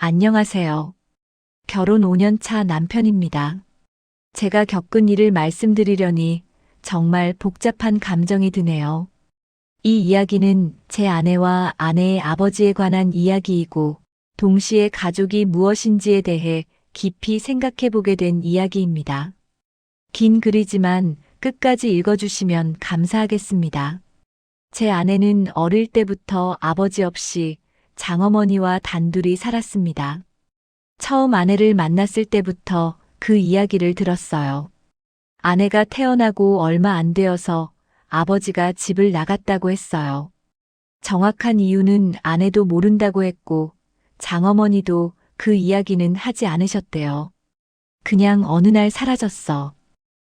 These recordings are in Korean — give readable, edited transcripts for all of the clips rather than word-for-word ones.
안녕하세요. 결혼 5년 차 남편입니다. 제가 겪은 일을 말씀드리려니 정말 복잡한 감정이 드네요. 이 이야기는 제 아내와 아내의 아버지에 관한 이야기이고, 동시에 가족이 무엇인지에 대해 깊이 생각해 보게 된 이야기입니다. 긴 글이지만 끝까지 읽어주시면 감사하겠습니다. 제 아내는 어릴 때부터 아버지 없이 장어머니와 단둘이 살았습니다. 처음 아내를 만났을 때부터 그 이야기를 들었어요. 아내가 태어나고 얼마 안 되어서 아버지가 집을 나갔다고 했어요. 정확한 이유는 아내도 모른다고 했고, 장어머니도 그 이야기는 하지 않으셨대요. 그냥 어느 날 사라졌어.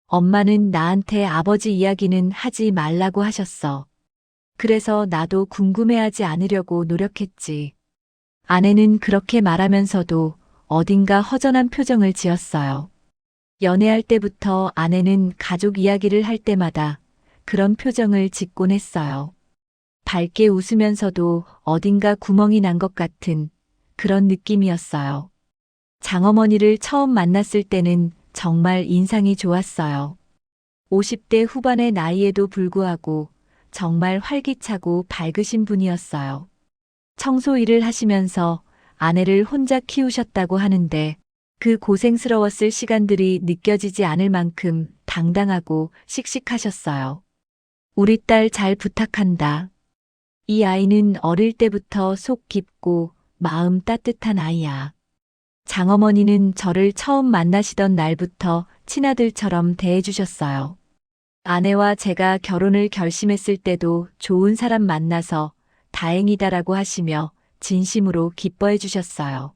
엄마는 나한테 아버지 이야기는 하지 말라고 하셨어. 그래서 나도 궁금해하지 않으려고 노력했지. 아내는 그렇게 말하면서도 어딘가 허전한 표정을 지었어요. 연애할 때부터 아내는 가족 이야기를 할 때마다 그런 표정을 짓곤 했어요. 밝게 웃으면서도 어딘가 구멍이 난 것 같은 그런 느낌이었어요. 장어머니를 처음 만났을 때는 정말 인상이 좋았어요. 50대 후반의 나이에도 불구하고 정말 활기차고 밝으신 분이었어요. 청소 일을 하시면서 아내를 혼자 키우셨다고 하는데 그 고생스러웠을 시간들이 느껴지지 않을 만큼 당당하고 씩씩하셨어요. 우리 딸 잘 부탁한다. 이 아이는 어릴 때부터 속 깊고 마음 따뜻한 아이야. 장어머니는 저를 처음 만나시던 날부터 친아들처럼 대해주셨어요. 아내와 제가 결혼을 결심했을 때도 좋은 사람 만나서 다행이다라고 하시며 진심으로 기뻐해 주셨어요.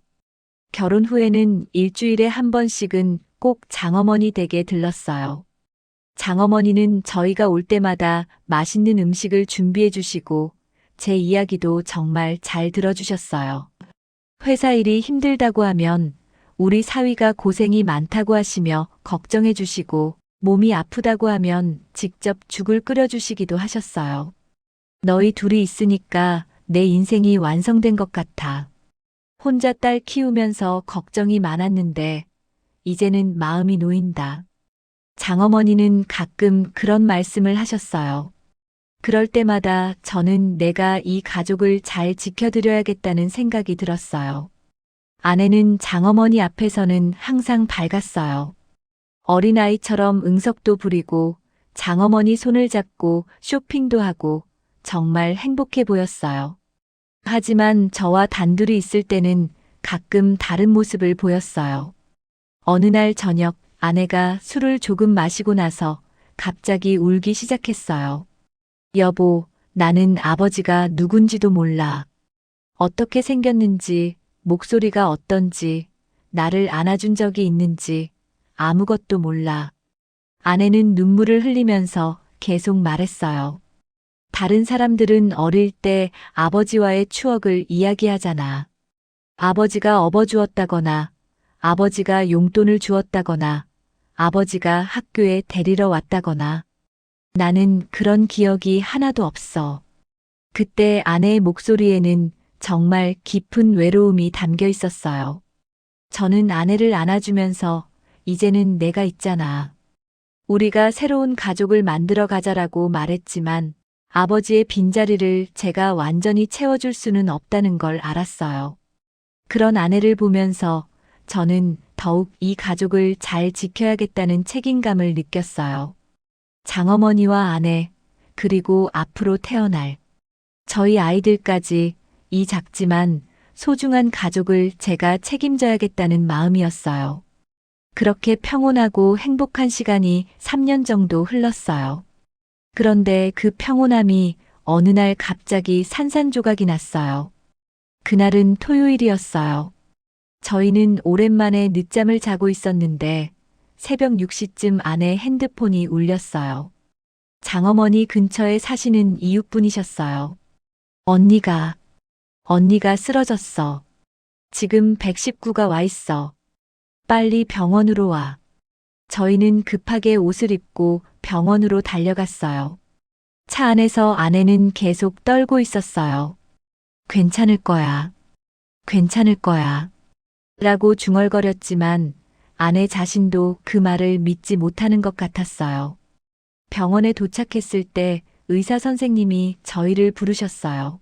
결혼 후에는 일주일에 한 번씩은 꼭 장어머니 댁에 들렀어요. 장어머니는 저희가 올 때마다 맛있는 음식을 준비해 주시고 제 이야기도 정말 잘 들어주셨어요. 회사 일이 힘들다고 하면 우리 사위가 고생이 많다고 하시며 걱정해 주시고 몸이 아프다고 하면 직접 죽을 끓여주시기도 하셨어요. 너희 둘이 있으니까 내 인생이 완성된 것 같아. 혼자 딸 키우면서 걱정이 많았는데 이제는 마음이 놓인다. 장어머니는 가끔 그런 말씀을 하셨어요. 그럴 때마다 저는 내가 이 가족을 잘 지켜드려야겠다는 생각이 들었어요. 아내는 장어머니 앞에서는 항상 밝았어요. 어린아이처럼 응석도 부리고 장어머니 손을 잡고 쇼핑도 하고 정말 행복해 보였어요. 하지만 저와 단둘이 있을 때는 가끔 다른 모습을 보였어요. 어느 날 저녁 아내가 술을 조금 마시고 나서 갑자기 울기 시작했어요. 여보, 나는 아버지가 누군지도 몰라. 어떻게 생겼는지, 목소리가 어떤지, 나를 안아준 적이 있는지 아무것도 몰라. 아내는 눈물을 흘리면서 계속 말했어요. 다른 사람들은 어릴 때 아버지와의 추억을 이야기하잖아. 아버지가 업어주었다거나, 아버지가 용돈을 주었다거나, 아버지가 학교에 데리러 왔다거나. 나는 그런 기억이 하나도 없어. 그때 아내의 목소리에는 정말 깊은 외로움이 담겨 있었어요. 저는 아내를 안아주면서 이제는 내가 있잖아. 우리가 새로운 가족을 만들어 가자라고 말했지만 아버지의 빈자리를 제가 완전히 채워줄 수는 없다는 걸 알았어요. 그런 아내를 보면서 저는 더욱 이 가족을 잘 지켜야겠다는 책임감을 느꼈어요. 장어머니와 아내, 그리고 앞으로 태어날 저희 아이들까지 이 작지만 소중한 가족을 제가 책임져야겠다는 마음이었어요. 그렇게 평온하고 행복한 시간이 3년 정도 흘렀어요. 그런데 그 평온함이 어느 날 갑자기 산산조각이 났어요. 그날은 토요일이었어요. 저희는 오랜만에 늦잠을 자고 있었는데 새벽 6시쯤 아내 핸드폰이 울렸어요. 장어머니 근처에 사시는 이웃분이셨어요. 언니가 쓰러졌어. 지금 119가 와 있어. 빨리 병원으로 와. 저희는 급하게 옷을 입고 병원으로 달려갔어요. 차 안에서 아내는 계속 떨고 있었어요. 괜찮을 거야. 괜찮을 거야. 라고 중얼거렸지만 아내 자신도 그 말을 믿지 못하는 것 같았어요. 병원에 도착했을 때 의사 선생님이 저희를 부르셨어요.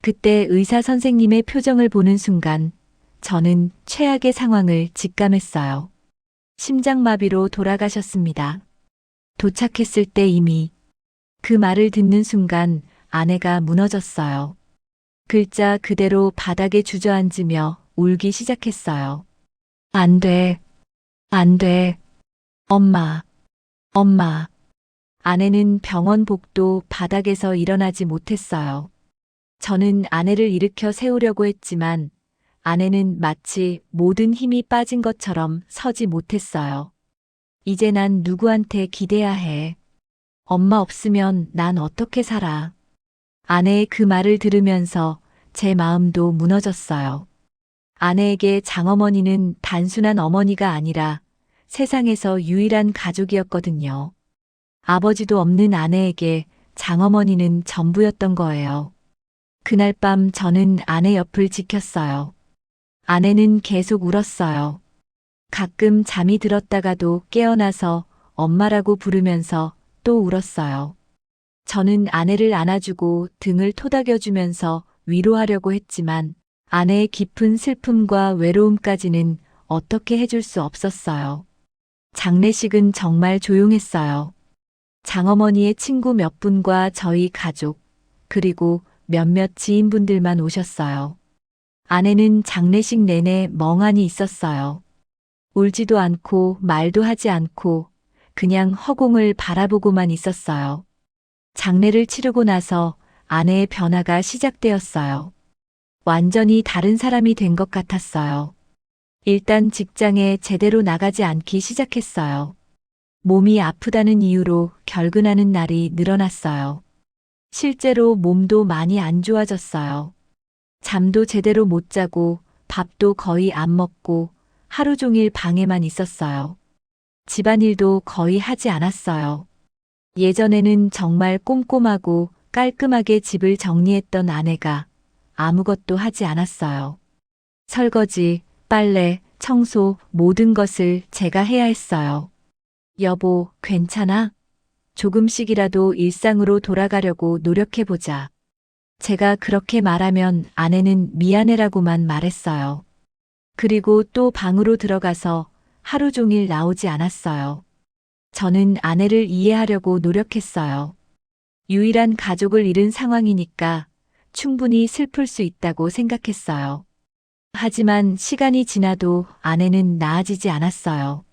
그때 의사 선생님의 표정을 보는 순간 저는 최악의 상황을 직감했어요. 심장마비로 돌아가셨습니다. 도착했을 때 이미 그 말을 듣는 순간 아내가 무너졌어요. 글자 그대로 바닥에 주저앉으며 울기 시작했어요. 안 돼, 안 돼. 엄마, 엄마. 아내는 병원 복도 바닥에서 일어나지 못했어요. 저는 아내를 일으켜 세우려고 했지만 아내는 마치 모든 힘이 빠진 것처럼 서지 못했어요. 이제 난 누구한테 기대야 해. 엄마 없으면 난 어떻게 살아. 아내의 그 말을 들으면서 제 마음도 무너졌어요. 아내에게 장어머니는 단순한 어머니가 아니라 세상에서 유일한 가족이었거든요. 아버지도 없는 아내에게 장어머니는 전부였던 거예요. 그날 밤 저는 아내 옆을 지켰어요. 아내는 계속 울었어요. 가끔 잠이 들었다가도 깨어나서 엄마라고 부르면서 또 울었어요. 저는 아내를 안아주고 등을 토닥여주면서 위로하려고 했지만 아내의 깊은 슬픔과 외로움까지는 어떻게 해줄 수 없었어요. 장례식은 정말 조용했어요. 장어머니의 친구 몇 분과 저희 가족, 그리고 몇몇 지인분들만 오셨어요. 아내는 장례식 내내 멍하니 있었어요. 울지도 않고 말도 하지 않고 그냥 허공을 바라보고만 있었어요. 장례를 치르고 나서 아내의 변화가 시작되었어요. 완전히 다른 사람이 된 것 같았어요. 일단 직장에 제대로 나가지 않기 시작했어요. 몸이 아프다는 이유로 결근하는 날이 늘어났어요. 실제로 몸도 많이 안 좋아졌어요. 잠도 제대로 못 자고 밥도 거의 안 먹고 하루 종일 방에만 있었어요. 집안일도 거의 하지 않았어요. 예전에는 정말 꼼꼼하고 깔끔하게 집을 정리했던 아내가 아무것도 하지 않았어요. 설거지, 빨래, 청소, 모든 것을 제가 해야 했어요. 여보, 괜찮아? 조금씩이라도 일상으로 돌아가려고 노력해보자. 제가 그렇게 말하면 아내는 미안해라고만 말했어요. 그리고 또 방으로 들어가서 하루 종일 나오지 않았어요. 저는 아내를 이해하려고 노력했어요. 유일한 가족을 잃은 상황이니까 충분히 슬플 수 있다고 생각했어요. 하지만 시간이 지나도 아내는 나아지지 않았어요.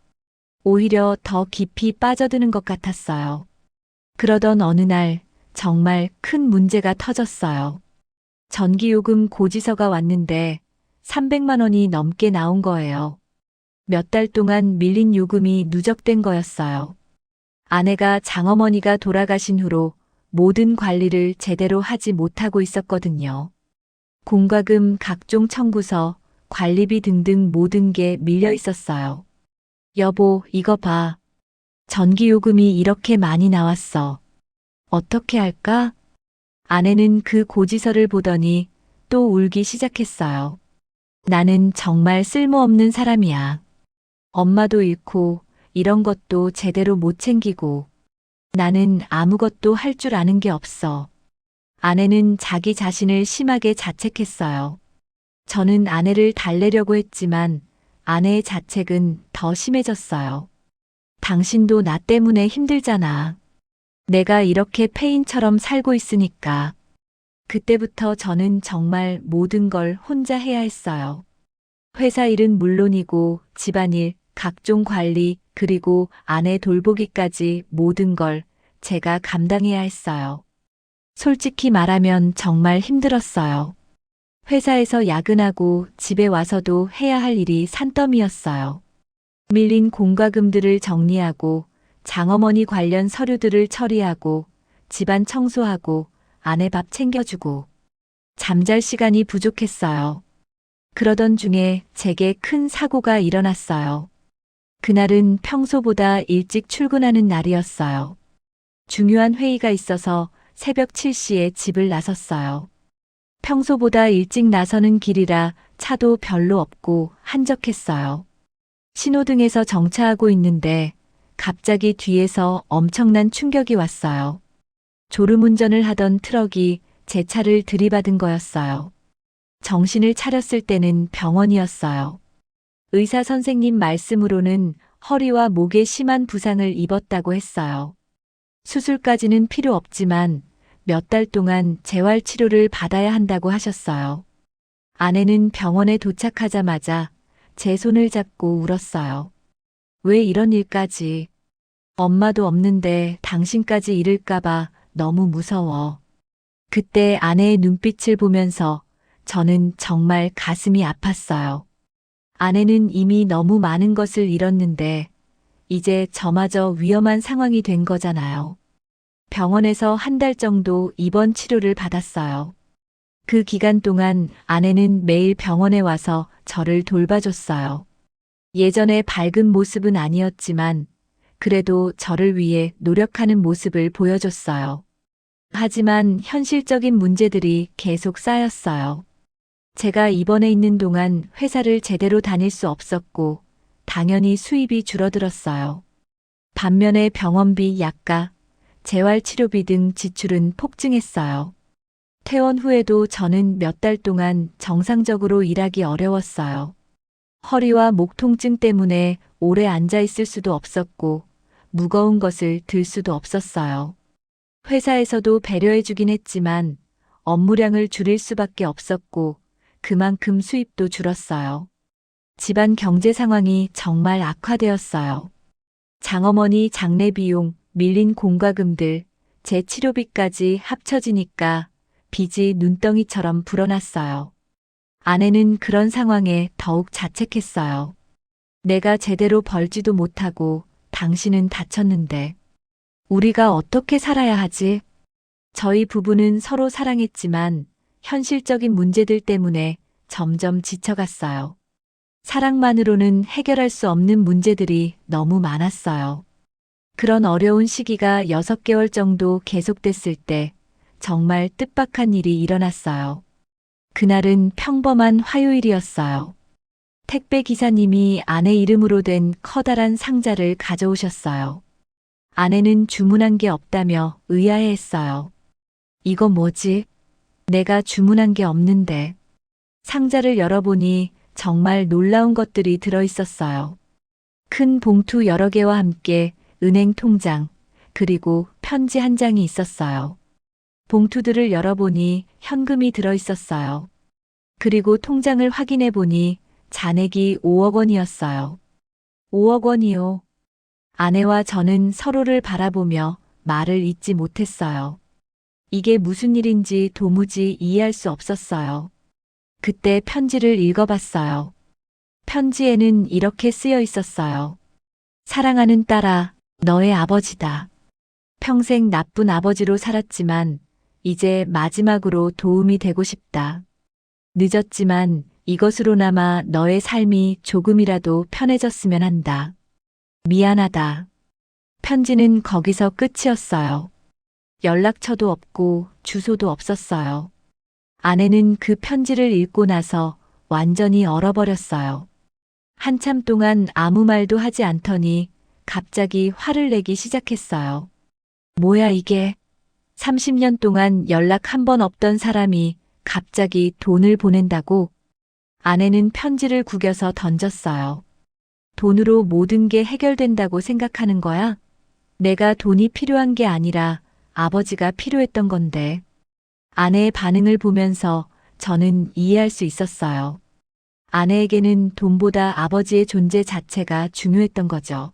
오히려 더 깊이 빠져드는 것 같았어요. 그러던 어느 날 정말 큰 문제가 터졌어요. 전기요금 고지서가 왔는데 300만 원이 넘게 나온 거예요. 몇 달 동안 밀린 요금이 누적된 거였어요. 아내가 장어머니가 돌아가신 후로 모든 관리를 제대로 하지 못하고 있었거든요. 공과금, 각종 청구서, 관리비 등등 모든 게 밀려 있었어요. 여보, 이거 봐. 전기요금이 이렇게 많이 나왔어. 어떻게 할까? 아내는 그 고지서를 보더니 또 울기 시작했어요. 나는 정말 쓸모없는 사람이야. 엄마도 잃고 이런 것도 제대로 못 챙기고 나는 아무것도 할 줄 아는 게 없어. 아내는 자기 자신을 심하게 자책했어요. 저는 아내를 달래려고 했지만 아내의 자책은 더 심해졌어요. 당신도 나 때문에 힘들잖아. 내가 이렇게 폐인처럼 살고 있으니까. 그때부터 저는 정말 모든 걸 혼자 해야 했어요. 회사 일은 물론이고 집안일, 각종 관리, 그리고 아내 돌보기까지 모든 걸 제가 감당해야 했어요. 솔직히 말하면 정말 힘들었어요. 회사에서 야근하고 집에 와서도 해야 할 일이 산더미였어요. 밀린 공과금들을 정리하고 장어머니 관련 서류들을 처리하고 집안 청소하고 아내 밥 챙겨주고 잠잘 시간이 부족했어요. 그러던 중에 제게 큰 사고가 일어났어요. 그날은 평소보다 일찍 출근하는 날이었어요. 중요한 회의가 있어서 새벽 7시에 집을 나섰어요. 평소보다 일찍 나서는 길이라 차도 별로 없고 한적했어요. 신호등에서 정차하고 있는데 갑자기 뒤에서 엄청난 충격이 왔어요. 졸음운전을 하던 트럭이 제 차를 들이받은 거였어요. 정신을 차렸을 때는 병원이었어요. 의사 선생님 말씀으로는 허리와 목에 심한 부상을 입었다고 했어요. 수술까지는 필요 없지만 몇 달 동안 재활 치료를 받아야 한다고 하셨어요. 아내는 병원에 도착하자마자 제 손을 잡고 울었어요. 왜 이런 일까지? 엄마도 없는데 당신까지 잃을까봐 너무 무서워. 그때 아내의 눈빛을 보면서 저는 정말 가슴이 아팠어요. 아내는 이미 너무 많은 것을 잃었는데 이제 저마저 위험한 상황이 된 거잖아요. 병원에서 한 달 정도 입원 치료를 받았어요. 그 기간 동안 아내는 매일 병원에 와서 저를 돌봐줬어요. 예전에 밝은 모습은 아니었지만 그래도 저를 위해 노력하는 모습을 보여줬어요. 하지만 현실적인 문제들이 계속 쌓였어요. 제가 입원해 있는 동안 회사를 제대로 다닐 수 없었고 당연히 수입이 줄어들었어요. 반면에 병원비, 약가, 재활치료비 등 지출은 폭증했어요. 퇴원 후에도 저는 몇 달 동안 정상적으로 일하기 어려웠어요. 허리와 목 통증 때문에 오래 앉아 있을 수도 없었고 무거운 것을 들 수도 없었어요. 회사에서도 배려해주긴 했지만 업무량을 줄일 수밖에 없었고 그만큼 수입도 줄었어요. 집안 경제 상황이 정말 악화되었어요. 장어머니 장례 비용, 밀린 공과금들, 제 치료비까지 합쳐지니까 빚이 눈덩이처럼 불어났어요. 아내는 그런 상황에 더욱 자책했어요. 내가 제대로 벌지도 못하고 당신은 다쳤는데 우리가 어떻게 살아야 하지? 저희 부부는 서로 사랑했지만 현실적인 문제들 때문에 점점 지쳐갔어요. 사랑만으로는 해결할 수 없는 문제들이 너무 많았어요. 그런 어려운 시기가 6개월 정도 계속됐을 때 정말 뜻밖한 일이 일어났어요. 그날은 평범한 화요일이었어요. 택배 기사님이 아내 이름으로 된 커다란 상자를 가져오셨어요. 아내는 주문한 게 없다며 의아해했어요. 이거 뭐지? 내가 주문한 게 없는데. 상자를 열어보니 정말 놀라운 것들이 들어있었어요. 큰 봉투 여러 개와 함께 은행 통장, 그리고 편지 한 장이 있었어요. 봉투들을 열어보니 현금이 들어있었어요. 그리고 통장을 확인해 보니 잔액이 5억 원이었어요. 5억 원이요. 아내와 저는 서로를 바라보며 말을 잇지 못했어요. 이게 무슨 일인지 도무지 이해할 수 없었어요. 그때 편지를 읽어봤어요. 편지에는 이렇게 쓰여 있었어요. 사랑하는 딸아, 너의 아버지다. 평생 나쁜 아버지로 살았지만 이제 마지막으로 도움이 되고 싶다. 늦었지만 이것으로나마 너의 삶이 조금이라도 편해졌으면 한다. 미안하다. 편지는 거기서 끝이었어요. 연락처도 없고 주소도 없었어요. 아내는 그 편지를 읽고 나서 완전히 얼어버렸어요. 한참 동안 아무 말도 하지 않더니 갑자기 화를 내기 시작했어요. 뭐야 이게? 30년 동안 연락 한 번 없던 사람이 갑자기 돈을 보낸다고? 아내는 편지를 구겨서 던졌어요. 돈으로 모든 게 해결된다고 생각하는 거야? 내가 돈이 필요한 게 아니라 아버지가 필요했던 건데. 아내의 반응을 보면서 저는 이해할 수 있었어요. 아내에게는 돈보다 아버지의 존재 자체가 중요했던 거죠.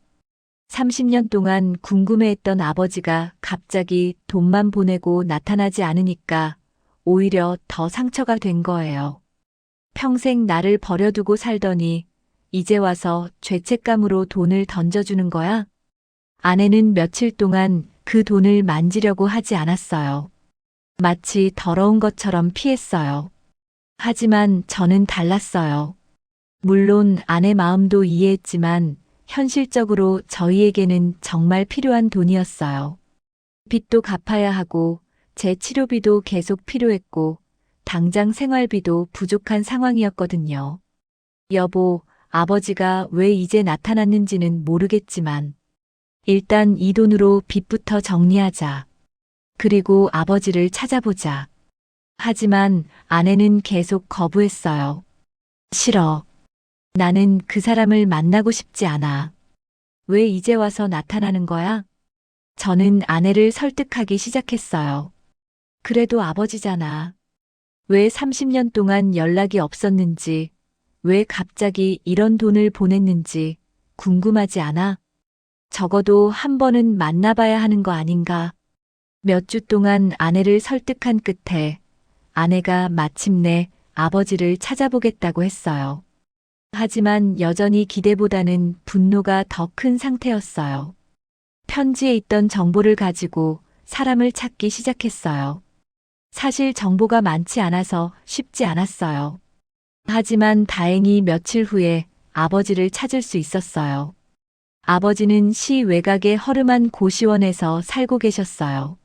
30년 동안 궁금해했던 아버지가 갑자기 돈만 보내고 나타나지 않으니까 오히려 더 상처가 된 거예요. 평생 나를 버려두고 살더니 이제 와서 죄책감으로 돈을 던져주는 거야? 아내는 며칠 동안 그 돈을 만지려고 하지 않았어요. 마치 더러운 것처럼 피했어요. 하지만 저는 달랐어요. 물론 아내 마음도 이해했지만 현실적으로 저희에게는 정말 필요한 돈이었어요. 빚도 갚아야 하고 제 치료비도 계속 필요했고 당장 생활비도 부족한 상황이었거든요. 여보, 아버지가 왜 이제 나타났는지는 모르겠지만, 일단 이 돈으로 빚부터 정리하자. 그리고 아버지를 찾아보자. 하지만 아내는 계속 거부했어요. 싫어. 나는 그 사람을 만나고 싶지 않아. 왜 이제 와서 나타나는 거야? 저는 아내를 설득하기 시작했어요. 그래도 아버지잖아. 왜 30년 동안 연락이 없었는지, 왜 갑자기 이런 돈을 보냈는지 궁금하지 않아? 적어도 한 번은 만나봐야 하는 거 아닌가? 몇 주 동안 아내를 설득한 끝에 아내가 마침내 아버지를 찾아보겠다고 했어요. 하지만 여전히 기대보다는 분노가 더 큰 상태였어요. 편지에 있던 정보를 가지고 사람을 찾기 시작했어요. 사실 정보가 많지 않아서 쉽지 않았어요. 하지만 다행히 며칠 후에 아버지를 찾을 수 있었어요. 아버지는 시 외곽의 허름한 고시원에서 살고 계셨어요.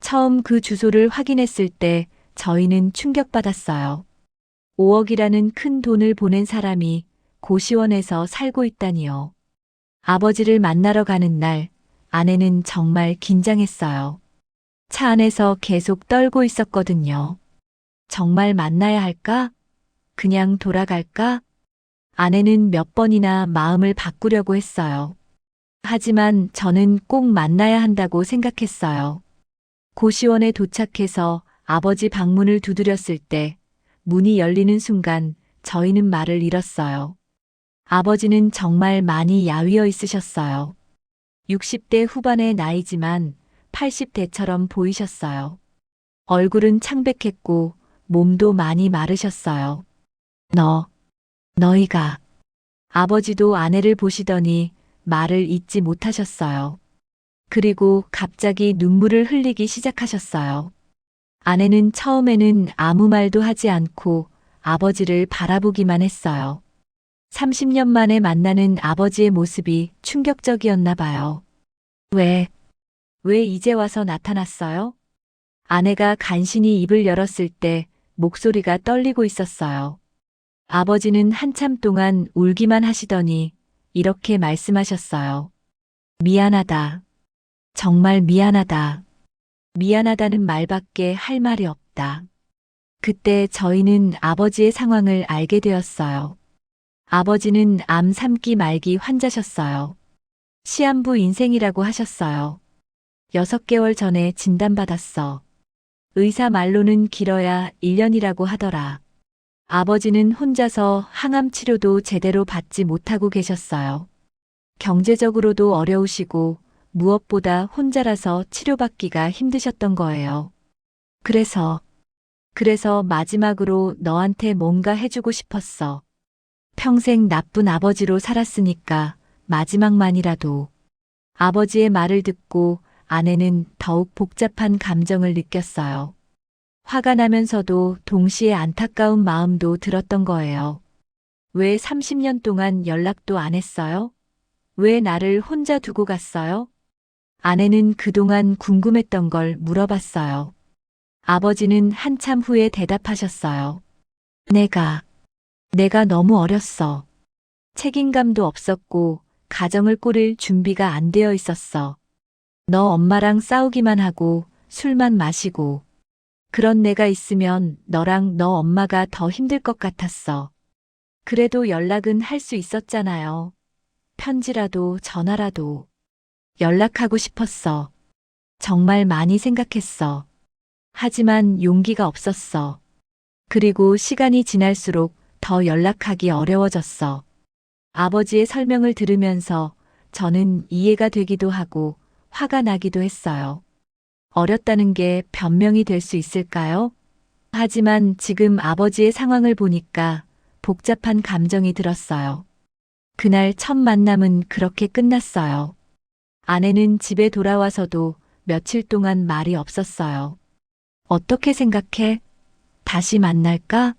처음 그 주소를 확인했을 때 저희는 충격받았어요. 5억이라는 큰 돈을 보낸 사람이 고시원에서 살고 있다니요. 아버지를 만나러 가는 날, 아내는 정말 긴장했어요. 차 안에서 계속 떨고 있었거든요. 정말 만나야 할까? 그냥 돌아갈까? 아내는 몇 번이나 마음을 바꾸려고 했어요. 하지만 저는 꼭 만나야 한다고 생각했어요. 고시원에 도착해서 아버지 방문을 두드렸을 때 문이 열리는 순간 저희는 말을 잃었어요. 아버지는 정말 많이 야위어 있으셨어요. 60대 후반의 나이지만 80대처럼 보이셨어요. 얼굴은 창백했고 몸도 많이 마르셨어요. 너희가. 아버지도 아내를 보시더니 말을 잇지 못하셨어요. 그리고 갑자기 눈물을 흘리기 시작하셨어요. 아내는 처음에는 아무 말도 하지 않고 아버지를 바라보기만 했어요. 30년 만에 만나는 아버지의 모습이 충격적이었나 봐요. 왜 이제 와서 나타났어요? 아내가 간신히 입을 열었을 때 목소리가 떨리고 있었어요. 아버지는 한참 동안 울기만 하시더니 이렇게 말씀하셨어요. 미안하다. 정말 미안하다. 미안하다는 말밖에 할 말이 없다. 그때 저희는 아버지의 상황을 알게 되었어요. 아버지는 암 3기 말기 환자셨어요. 시한부 인생이라고 하셨어요. 6개월 전에 진단받았어. 의사 말로는 길어야 1년이라고 하더라. 아버지는 혼자서 항암 치료도 제대로 받지 못하고 계셨어요. 경제적으로도 어려우시고 무엇보다 혼자라서 치료받기가 힘드셨던 거예요. 그래서 마지막으로 너한테 뭔가 해주고 싶었어. 평생 나쁜 아버지로 살았으니까 마지막만이라도. 아버지의 말을 듣고 아내는 더욱 복잡한 감정을 느꼈어요. 화가 나면서도 동시에 안타까운 마음도 들었던 거예요. 왜 30년 동안 연락도 안 했어요? 왜 나를 혼자 두고 갔어요? 아내는 그동안 궁금했던 걸 물어봤어요. 아버지는 한참 후에 대답하셨어요. 내가 너무 어렸어. 책임감도 없었고 가정을 꾸릴 준비가 안 되어 있었어. 너 엄마랑 싸우기만 하고 술만 마시고 그런 내가 있으면 너랑 너 엄마가 더 힘들 것 같았어. 그래도 연락은 할 수 있었잖아요. 편지라도 전화라도. 연락하고 싶었어. 정말 많이 생각했어. 하지만 용기가 없었어. 그리고 시간이 지날수록 더 연락하기 어려워졌어. 아버지의 설명을 들으면서 저는 이해가 되기도 하고 화가 나기도 했어요. 어렸다는 게 변명이 될 수 있을까요? 하지만 지금 아버지의 상황을 보니까 복잡한 감정이 들었어요. 그날 첫 만남은 그렇게 끝났어요. 아내는 집에 돌아와서도 며칠 동안 말이 없었어요. 어떻게 생각해? 다시 만날까?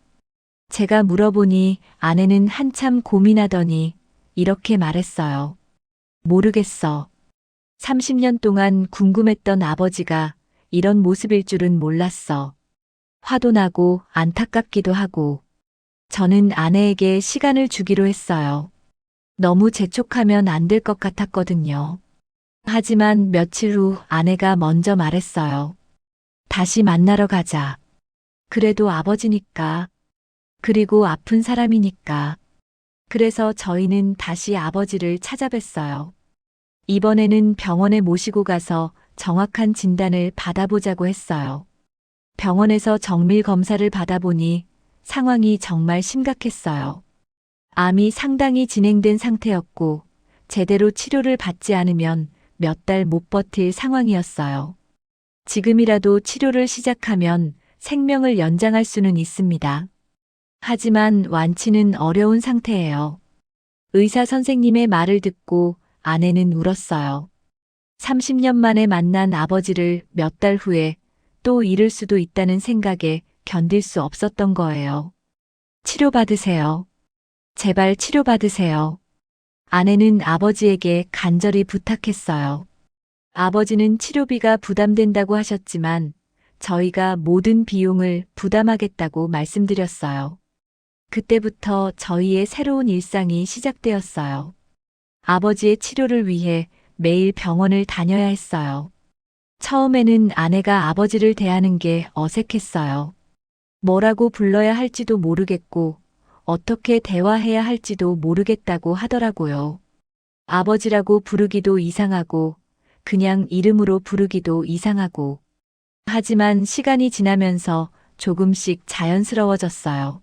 제가 물어보니 아내는 한참 고민하더니 이렇게 말했어요. 모르겠어. 30년 동안 궁금했던 아버지가 이런 모습일 줄은 몰랐어. 화도 나고 안타깝기도 하고 저는 아내에게 시간을 주기로 했어요. 너무 재촉하면 안 될 것 같았거든요. 하지만 며칠 후 아내가 먼저 말했어요. 다시 만나러 가자. 그래도 아버지니까. 그리고 아픈 사람이니까. 그래서 저희는 다시 아버지를 찾아뵀어요. 이번에는 병원에 모시고 가서 정확한 진단을 받아보자고 했어요. 병원에서 정밀 검사를 받아보니 상황이 정말 심각했어요. 암이 상당히 진행된 상태였고 제대로 치료를 받지 않으면 몇 달 못 버틸 상황이었어요. 지금이라도 치료를 시작하면 생명을 연장할 수는 있습니다. 하지만 완치는 어려운 상태예요. 의사 선생님의 말을 듣고 아내는 울었어요. 30년 만에 만난 아버지를 몇 달 후에 또 잃을 수도 있다는 생각에 견딜 수 없었던 거예요. 치료받으세요. 제발 치료받으세요. 아내는 아버지에게 간절히 부탁했어요. 아버지는 치료비가 부담된다고 하셨지만 저희가 모든 비용을 부담하겠다고 말씀드렸어요. 그때부터 저희의 새로운 일상이 시작되었어요. 아버지의 치료를 위해 매일 병원을 다녀야 했어요. 처음에는 아내가 아버지를 대하는 게 어색했어요. 뭐라고 불러야 할지도 모르겠고 어떻게 대화해야 할지도 모르겠다고 하더라고요. 아버지라고 부르기도 이상하고 그냥 이름으로 부르기도 이상하고. 하지만 시간이 지나면서 조금씩 자연스러워졌어요.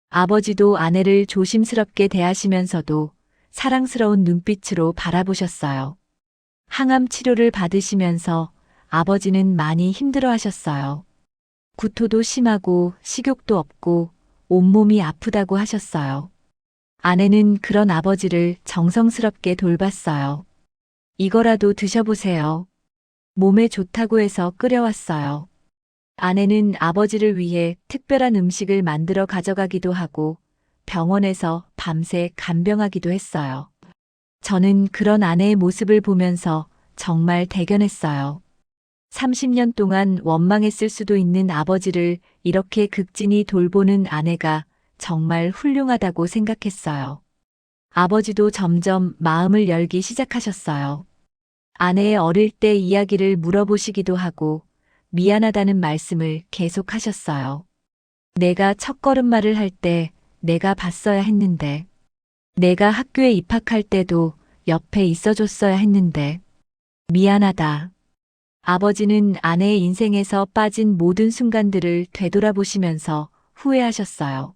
아버지도 아내를 조심스럽게 대하시면서도 사랑스러운 눈빛으로 바라보셨어요. 항암 치료를 받으시면서 아버지는 많이 힘들어 하셨어요. 구토도 심하고 식욕도 없고 온몸이 아프다고 하셨어요. 아내는 그런 아버지를 정성스럽게 돌봤어요. 이거라도 드셔보세요. 몸에 좋다고 해서 끓여왔어요. 아내는 아버지를 위해 특별한 음식을 만들어 가져가기도 하고 병원에서 밤새 간병하기도 했어요. 저는 그런 아내의 모습을 보면서 정말 대견했어요. 30년 동안 원망했을 수도 있는 아버지를 이렇게 극진히 돌보는 아내가 정말 훌륭하다고 생각했어요. 아버지도 점점 마음을 열기 시작하셨어요. 아내의 어릴 때 이야기를 물어보시기도 하고 미안하다는 말씀을 계속하셨어요. 내가 첫걸음말을 할 때 내가 봤어야 했는데, 내가 학교에 입학할 때도 옆에 있어줬어야 했는데, 미안하다. 아버지는 아내의 인생에서 빠진 모든 순간들을 되돌아보시면서 후회하셨어요.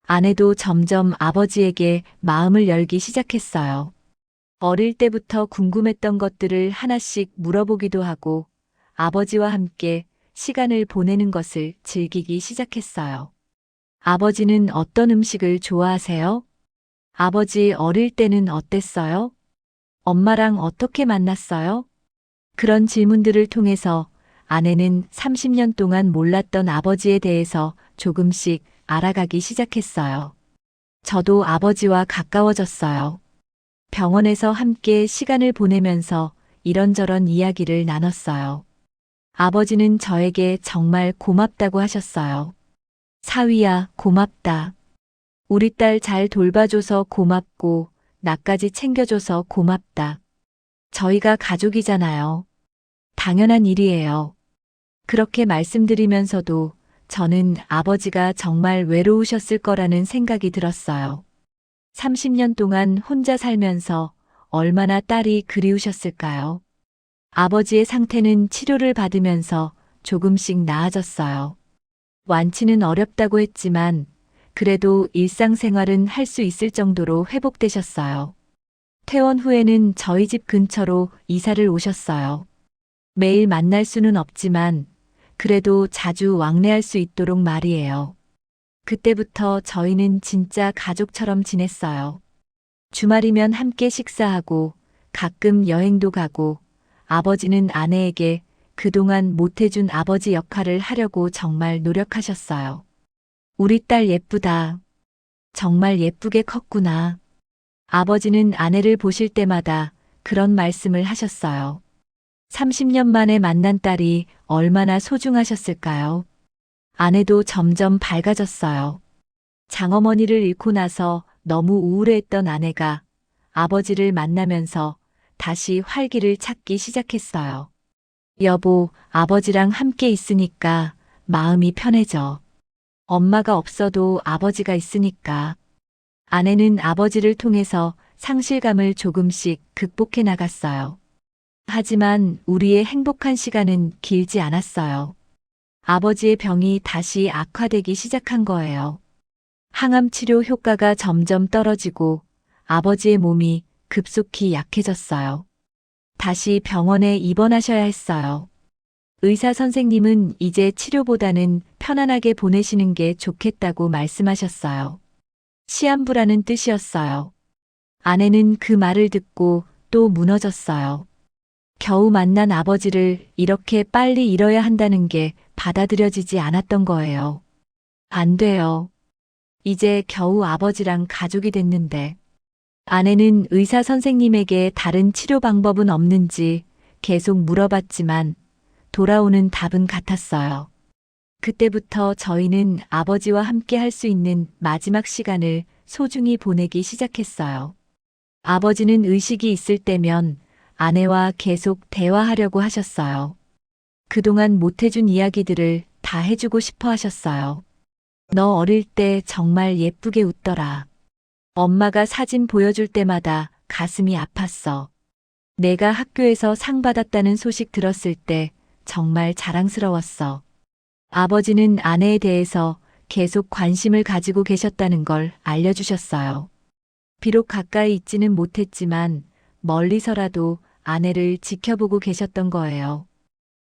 아내도 점점 아버지에게 마음을 열기 시작했어요. 어릴 때부터 궁금했던 것들을 하나씩 물어보기도 하고 아버지와 함께 시간을 보내는 것을 즐기기 시작했어요. 아버지는 어떤 음식을 좋아하세요? 아버지 어릴 때는 어땠어요? 엄마랑 어떻게 만났어요? 그런 질문들을 통해서 아내는 30년 동안 몰랐던 아버지에 대해서 조금씩 알아가기 시작했어요. 저도 아버지와 가까워졌어요. 병원에서 함께 시간을 보내면서 이런저런 이야기를 나눴어요. 아버지는 저에게 정말 고맙다고 하셨어요. 사위야, 고맙다. 우리 딸 잘 돌봐줘서 고맙고, 나까지 챙겨줘서 고맙다. 저희가 가족이잖아요. 당연한 일이에요. 그렇게 말씀드리면서도 저는 아버지가 정말 외로우셨을 거라는 생각이 들었어요. 30년 동안 혼자 살면서 얼마나 딸이 그리우셨을까요? 아버지의 상태는 치료를 받으면서 조금씩 나아졌어요. 완치는 어렵다고 했지만 그래도 일상생활은 할 수 있을 정도로 회복되셨어요. 퇴원 후에는 저희 집 근처로 이사를 오셨어요. 매일 만날 수는 없지만 그래도 자주 왕래할 수 있도록 말이에요. 그때부터 저희는 진짜 가족처럼 지냈어요. 주말이면 함께 식사하고 가끔 여행도 가고 아버지는 아내에게 그동안 못해준 아버지 역할을 하려고 정말 노력하셨어요. 우리 딸 예쁘다. 정말 예쁘게 컸구나. 아버지는 아내를 보실 때마다 그런 말씀을 하셨어요. 30년 만에 만난 딸이 얼마나 소중하셨을까요? 아내도 점점 밝아졌어요. 장어머니를 잃고 나서 너무 우울해했던 아내가 아버지를 만나면서 다시 활기를 찾기 시작했어요. 여보, 아버지랑 함께 있으니까 마음이 편해져. 엄마가 없어도 아버지가 있으니까. 아내는 아버지를 통해서 상실감을 조금씩 극복해 나갔어요. 하지만 우리의 행복한 시간은 길지 않았어요. 아버지의 병이 다시 악화되기 시작한 거예요. 항암 치료 효과가 점점 떨어지고 아버지의 몸이 급속히 약해졌어요. 다시 병원에 입원하셔야 했어요. 의사 선생님은 이제 치료보다는 편안하게 보내시는 게 좋겠다고 말씀하셨어요. 시한부라는 뜻이었어요. 아내는 그 말을 듣고 또 무너졌어요. 겨우 만난 아버지를 이렇게 빨리 잃어야 한다는 게 받아들여지지 않았던 거예요. 안 돼요. 이제 겨우 아버지랑 가족이 됐는데. 아내는 의사 선생님에게 다른 치료 방법은 없는지 계속 물어봤지만 돌아오는 답은 같았어요. 그때부터 저희는 아버지와 함께 할 수 있는 마지막 시간을 소중히 보내기 시작했어요. 아버지는 의식이 있을 때면 아내와 계속 대화하려고 하셨어요. 그동안 못해준 이야기들을 다 해주고 싶어 하셨어요. 너 어릴 때 정말 예쁘게 웃더라. 엄마가 사진 보여줄 때마다 가슴이 아팠어. 내가 학교에서 상 받았다는 소식 들었을 때 정말 자랑스러웠어. 아버지는 아내에 대해서 계속 관심을 가지고 계셨다는 걸 알려주셨어요. 비록 가까이 있지는 못했지만 멀리서라도 아내를 지켜보고 계셨던 거예요.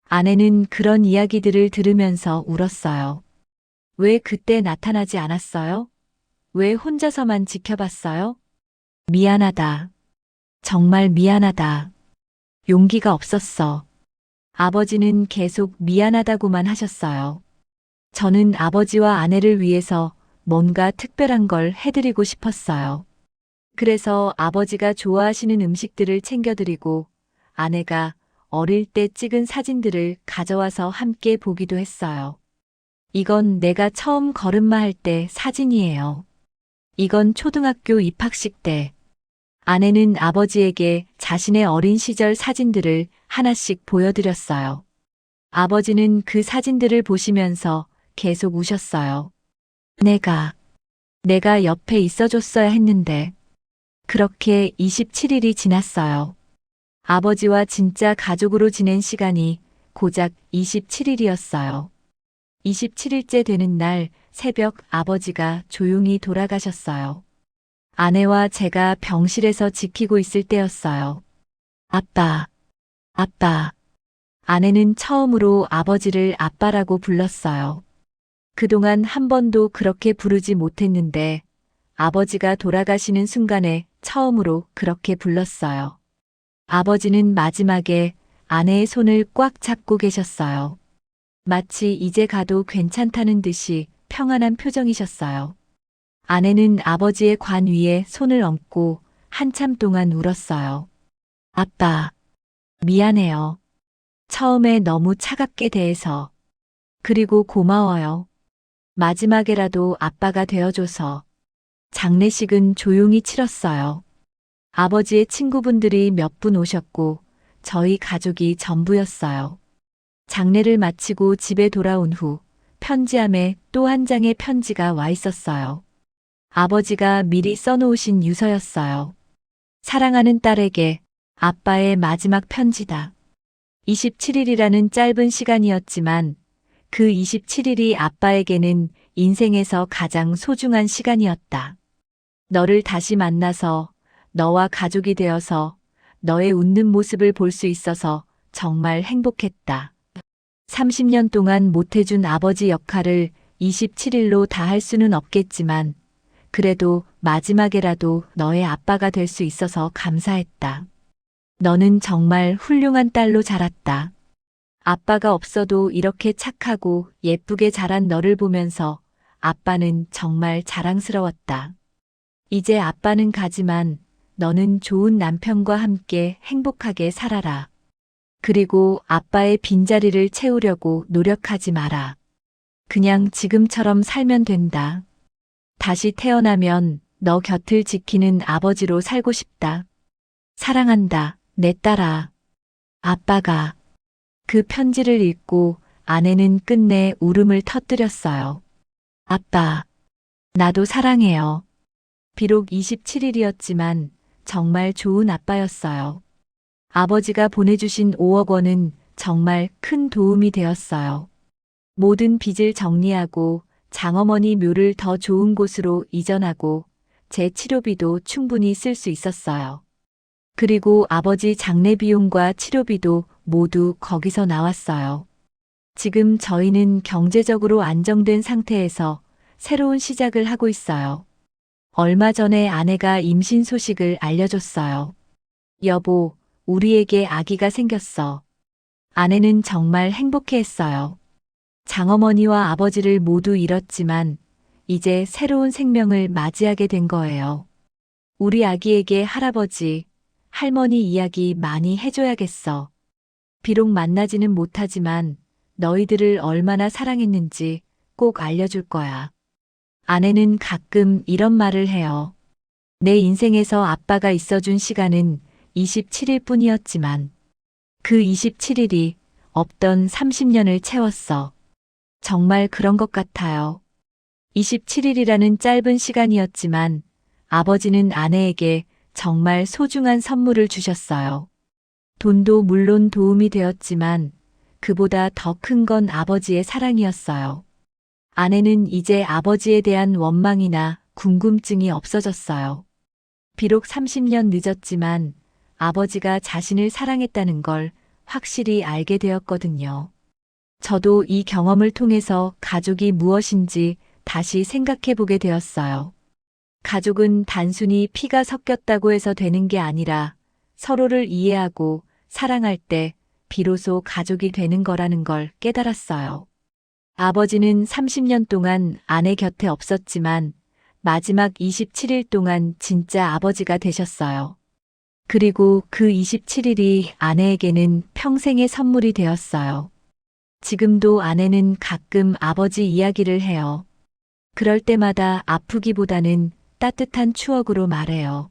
아내는 그런 이야기들을 들으면서 울었어요. 왜 그때 나타나지 않았어요? 왜 혼자서만 지켜봤어요? 미안하다. 정말 미안하다. 용기가 없었어. 아버지는 계속 미안하다고만 하셨어요. 저는 아버지와 아내를 위해서 뭔가 특별한 걸 해드리고 싶었어요. 그래서 아버지가 좋아하시는 음식들을 챙겨드리고 아내가 어릴 때 찍은 사진들을 가져와서 함께 보기도 했어요. 이건 내가 처음 걸음마할 때 사진이에요. 이건 초등학교 입학식 때. 아내는 아버지에게 자신의 어린 시절 사진들을 하나씩 보여드렸어요. 아버지는 그 사진들을 보시면서 계속 우셨어요. 내가 옆에 있어줬어야 했는데. 그렇게 27일이 지났어요. 아버지와 진짜 가족으로 지낸 시간이 고작 27일이었어요. 27일째 되는 날 새벽 아버지가 조용히 돌아가셨어요. 아내와 제가 병실에서 지키고 있을 때였어요. 아빠, 아빠. 아내는 처음으로 아버지를 아빠라고 불렀어요. 그동안 한 번도 그렇게 부르지 못했는데 아버지가 돌아가시는 순간에 처음으로 그렇게 불렀어요. 아버지는 마지막에 아내의 손을 꽉 잡고 계셨어요. 마치 이제 가도 괜찮다는 듯이 평안한 표정이셨어요. 아내는 아버지의 관 위에 손을 얹고 한참 동안 울었어요. 아빠, 미안해요. 처음에 너무 차갑게 대해서. 그리고 고마워요. 마지막에라도 아빠가 되어줘서. 장례식은 조용히 치렀어요. 아버지의 친구분들이 몇 분 오셨고 저희 가족이 전부였어요. 장례를 마치고 집에 돌아온 후 편지함에 또 한 장의 편지가 와 있었어요. 아버지가 미리 써놓으신 유서였어요. 사랑하는 딸에게 아빠의 마지막 편지다. 27일이라는 짧은 시간이었지만 그 27일이 아빠에게는 인생에서 가장 소중한 시간이었다. 너를 다시 만나서 너와 가족이 되어서 너의 웃는 모습을 볼 수 있어서 정말 행복했다. 30년 동안 못해준 아버지 역할을 27일로 다 할 수는 없겠지만 그래도 마지막에라도 너의 아빠가 될 수 있어서 감사했다. 너는 정말 훌륭한 딸로 자랐다. 아빠가 없어도 이렇게 착하고 예쁘게 자란 너를 보면서 아빠는 정말 자랑스러웠다. 이제 아빠는 가지만 너는 좋은 남편과 함께 행복하게 살아라. 그리고 아빠의 빈자리를 채우려고 노력하지 마라. 그냥 지금처럼 살면 된다. 다시 태어나면 너 곁을 지키는 아버지로 살고 싶다. 사랑한다, 내 딸아. 아빠가 그 편지를 읽고 아내는 끝내 울음을 터뜨렸어요. 아빠, 나도 사랑해요. 비록 27일이었지만 정말 좋은 아빠였어요. 아버지가 보내주신 5억 원은 정말 큰 도움이 되었어요. 모든 빚을 정리하고 장어머니 묘를 더 좋은 곳으로 이전하고 제 치료비도 충분히 쓸 수 있었어요. 그리고 아버지 장례 비용과 치료비도 모두 거기서 나왔어요. 지금 저희는 경제적으로 안정된 상태에서 새로운 시작을 하고 있어요. 얼마 전에 아내가 임신 소식을 알려줬어요. 여보, 우리에게 아기가 생겼어. 아내는 정말 행복해했어요. 장어머니와 아버지를 모두 잃었지만 이제 새로운 생명을 맞이하게 된 거예요. 우리 아기에게 할아버지, 할머니 이야기 많이 해줘야겠어. 비록 만나지는 못하지만 너희들을 얼마나 사랑했는지 꼭 알려줄 거야. 아내는 가끔 이런 말을 해요. 내 인생에서 아빠가 있어준 시간은 27일 뿐이었지만 그 27일이 없던 30년을 채웠어. 정말 그런 것 같아요. 27일이라는 짧은 시간이었지만 아버지는 아내에게 정말 소중한 선물을 주셨어요. 돈도 물론 도움이 되었지만 그보다 더 큰 건 아버지의 사랑이었어요. 아내는 이제 아버지에 대한 원망이나 궁금증이 없어졌어요. 비록 30년 늦었지만 아버지가 자신을 사랑했다는 걸 확실히 알게 되었거든요. 저도 이 경험을 통해서 가족이 무엇인지 다시 생각해 보게 되었어요. 가족은 단순히 피가 섞였다고 해서 되는 게 아니라 서로를 이해하고 사랑할 때 비로소 가족이 되는 거라는 걸 깨달았어요. 아버지는 30년 동안 아내 곁에 없었지만 마지막 27일 동안 진짜 아버지가 되셨어요. 그리고 그 27일이 아내에게는 평생의 선물이 되었어요. 지금도 아내는 가끔 아버지 이야기를 해요. 그럴 때마다 아프기보다는 따뜻한 추억으로 말해요.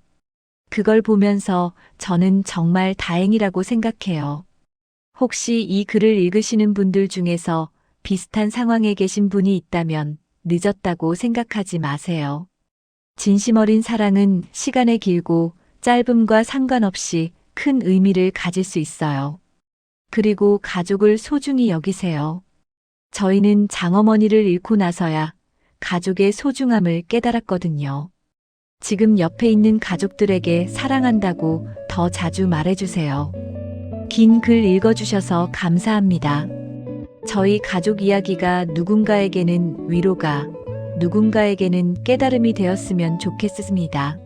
그걸 보면서 저는 정말 다행이라고 생각해요. 혹시 이 글을 읽으시는 분들 중에서 비슷한 상황에 계신 분이 있다면 늦었다고 생각하지 마세요. 진심 어린 사랑은 시간의 길고 짧음과 상관없이 큰 의미를 가질 수 있어요. 그리고 가족을 소중히 여기세요. 저희는 장어머니를 잃고 나서야 가족의 소중함을 깨달았거든요. 지금 옆에 있는 가족들에게 사랑한다고 더 자주 말해주세요. 긴 글 읽어주셔서 감사합니다. 저희 가족 이야기가 누군가에게는 위로가, 누군가에게는 깨달음이 되었으면 좋겠습니다.